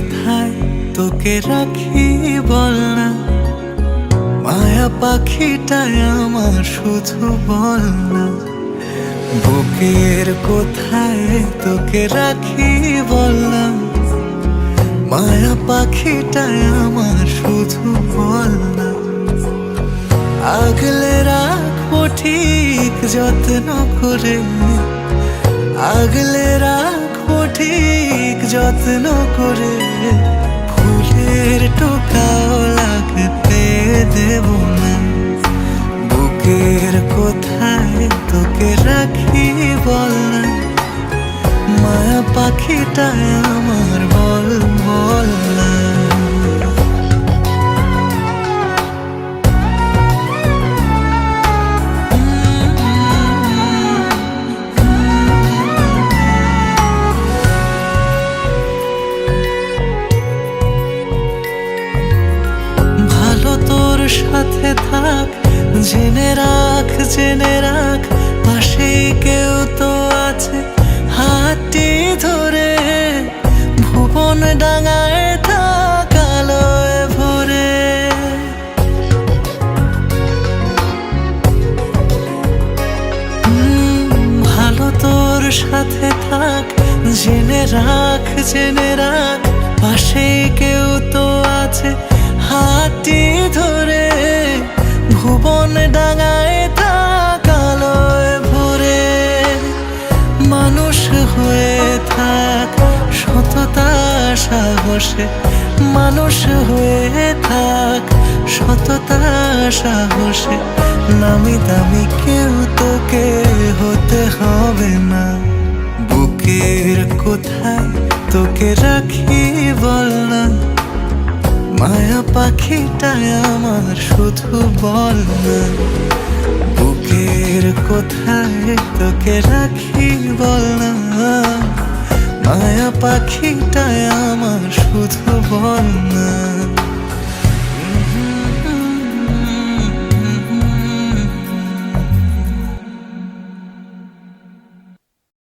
কোথায় তোকে রাখি বল না, মায়া পাখিটায় আমার শুধু বল না। বুকের কোথায় তোকে রাখি বল না, মায়া পাখিটায় আমার শুধু বল না। আগলে রাখবো ঠিক যত্ন করে, আগলে রাখবো ঠিক যত্ন করে। ফুলের টোকাও লাগতে দেব না। বুকের কোথায় তোকে রাখি বল না, মায়া পাখিটায় আমার বল বল না। তোর সাথে থাক, জেনে রাখ জেনে রাখ, পাশেই কেউ তো আছে হাতটি ধরে। ভুবন ডাঙায় থাক আলোয় ভরে। ভালো তোর সাথে থাক, জেনে রাখ জেনে রাখ, পাশেই কেউ তো আছে হাতটি ধরে। ভুবন ডাঙায় থাক আলোয় ভরে। মানুষ হয়ে থাক সততা সাহসে, মানুষ হয়ে থাক সততা সাহসে। নামি দামি কেউ তোকে হতে হবে না। বুকের কোথায় তোকে রাখি বল না, মায়া পাখিটায় আমার শুধু বল না। বুকের কোথায় তোকে রাখি বল না, মায়া পাখিটায় আমার শুধু বল না।